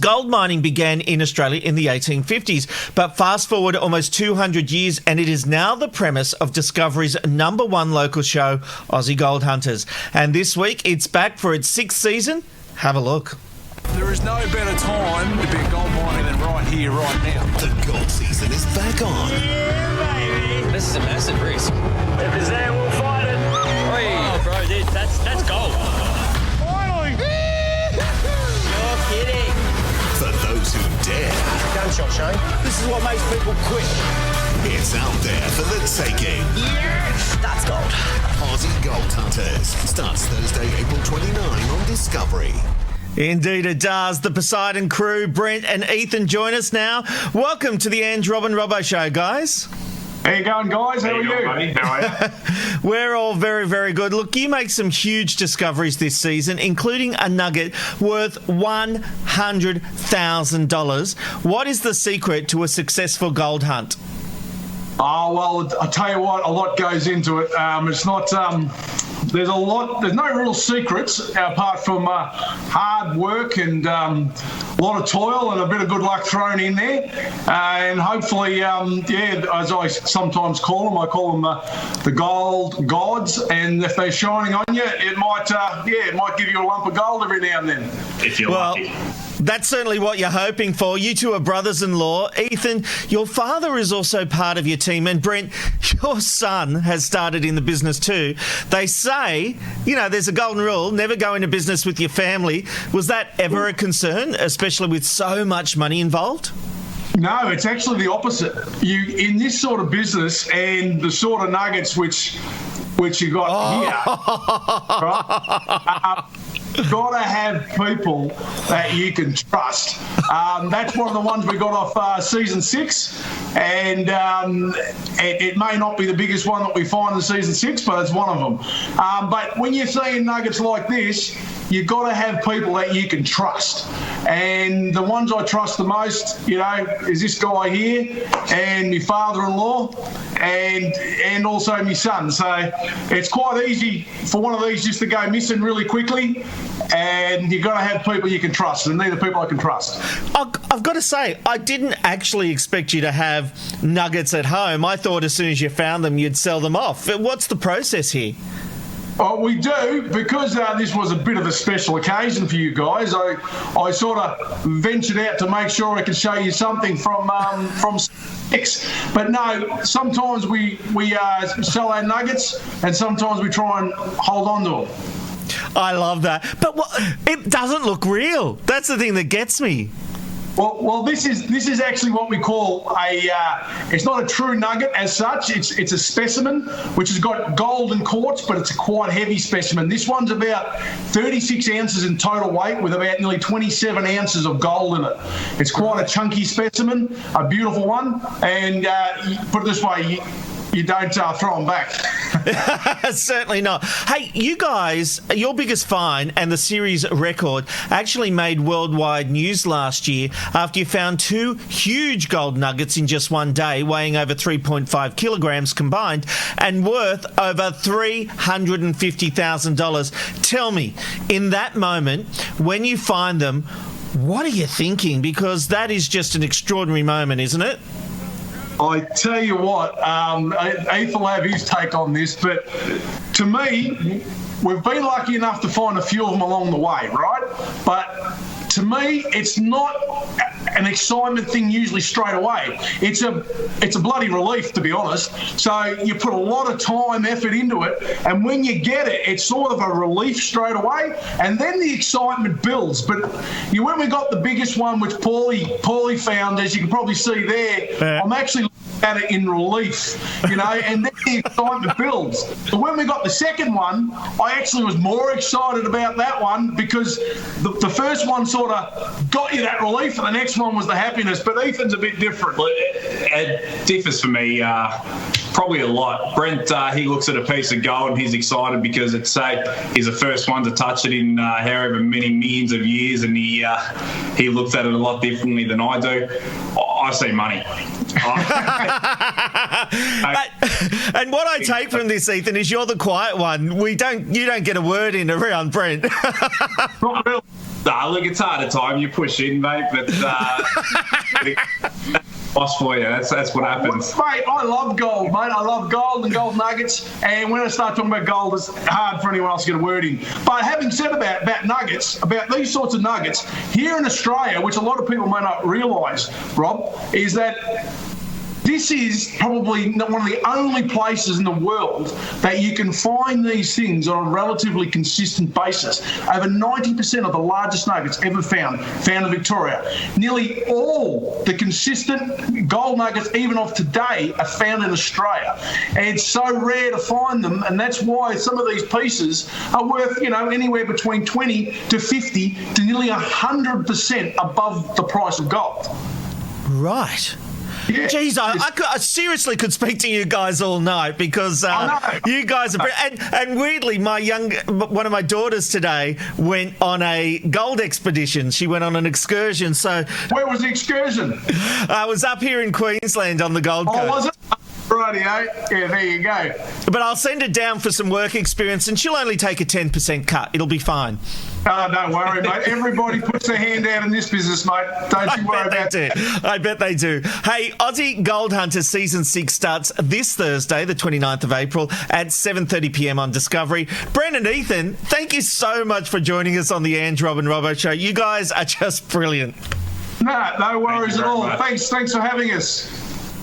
Gold mining began in Australia in the 1850s, but fast forward almost 200 years and it is now the premise of Discovery's #1 local show, Aussie Gold Hunters. And this week it's back for its 6th season. Have a look. There is no better time to be a gold miner than right here, right now. The gold season is back on. Yeah, baby. This is a massive risk. If it's there, we'll fight it. Oh, bro, dude, that's gold. Finally! You're kidding. For those who dare, Gunshot, Shane. This is what makes people quit. it's out there for the taking. Yes! That's gold. Aussie Gold Hunters starts Thursday, April 29 on Discovery. Indeed it does. The Poseidon crew, Brent and Ethan, join us now. Welcome to the Ange, Rob and Robbo show, guys. How you going, guys? How are you? Buddy? How are you? We're all very, very good. Look, you make some huge discoveries this season, including a nugget worth $100,000. What is the secret to a successful gold hunt? Oh, well, I'll tell you what, a lot goes into it. It's not... there's no real secrets apart from hard work and a lot of toil and a bit of good luck thrown in there. And hopefully, as I sometimes call them, I call them the gold gods. And if they're shining on you, it might give you a lump of gold every now and then. If you're lucky. That's certainly what you're hoping for. You two are brothers-in-law. Ethan, your father is also part of your team. And Brent, your son has started in the business too. They say, there's a golden rule, never go into business with your family. Was that ever a concern, especially with so much money involved? No, it's actually the opposite. In this sort of business and the sort of nuggets which you got here, right? You've got to have people that you can trust. That's one of the ones we got off season 6, and it may not be the biggest one that we find in season 6, but it's one of them. But when you're seeing nuggets like this, you've got to have people that you can trust. And the ones I trust the most, is this guy here and my father-in-law and also my son. So it's quite easy for one of these just to go missing really quickly. And you've got to have people you can trust, and they're the people I can trust. I've got to say, I didn't actually expect you to have nuggets at home. I thought as soon as you found them, you'd sell them off. What's the process here? Oh, we do, because this was a bit of a special occasion for you guys. I sort of ventured out to make sure I could show you something from 6. But no, sometimes we sell our nuggets, and sometimes we try and hold on to them. I love that. But it doesn't look real. That's the thing that gets me. Well, this is actually what we call it's not a true nugget as such. It's a specimen which has got gold in quartz, but it's a quite heavy specimen. This one's about 36 ounces in total weight with about nearly 27 ounces of gold in it. It's quite a chunky specimen, a beautiful one, and put it this way, you don't throw them back. Certainly not. Hey, you guys, your biggest find and the series record actually made worldwide news last year after you found 2 huge gold nuggets in just one day, weighing over 3.5 kilograms combined and worth over $350,000. Tell me, in that moment, when you find them, what are you thinking? Because that is just an extraordinary moment, isn't it? I tell you what, Ethan will have his take on this, but to me, we've been lucky enough to find a few of them along the way, right? But to me, it's not an excitement thing usually straight away. It's a bloody relief, to be honest. So you put a lot of time, effort into it, and when you get it, it's sort of a relief straight away, and then the excitement builds. But when we got the biggest one, which Paulie found, as you can probably see there, I'm actually at it in relief, and then the excitement builds. But when we got the second one, I actually was more excited about that one because the first one sort of got you that relief, and the next one was the happiness. But Ethan's a bit different. Well, it differs for me probably a lot. Brent, he looks at a piece of gold and he's excited because he's the first one to touch it in however many millions of years, and he looks at it a lot differently than I do. I see money. And what I take from this, Ethan, is you're the quiet one. You don't get a word in around Brent. Not really. Nah, look, it's hard at time. You push in, mate, but loss for you. That's what happens. Mate, I love gold, mate. I love gold and gold nuggets. And when I start talking about gold, it's hard for anyone else to get a word in. But having said about nuggets, about these sorts of nuggets, here in Australia, which a lot of people may not realise, Rob, is that this is probably one of the only places in the world that you can find these things on a relatively consistent basis. Over 90% of the largest nuggets ever found in Victoria. Nearly all the consistent gold nuggets, even of today, are found in Australia. And it's so rare to find them, and that's why some of these pieces are worth, anywhere between 20 to 50 to nearly 100% above the price of gold. Right. Yeah. Jeez, I seriously could speak to you guys all night because you guys are... And weirdly, one of my daughters today went on a gold expedition. She went on an excursion, so... Where was the excursion? I was up here in Queensland on the Gold Coast. Oh, was it? Rightio. Yeah, there you go. But I'll send her down for some work experience and she'll only take a 10% cut. It'll be fine. Oh, don't worry, mate. Everybody puts their hand out in this business, mate. Don't you worry about it. I bet they do. Hey, Aussie Gold Hunters Season 6 starts this Thursday, the 29th of April, at 7:30 p.m. on Discovery. Brent and Ethan, thank you so much for joining us on the Ange, Rob and Robbo Show. You guys are just brilliant. No worries at all. Thanks for having us.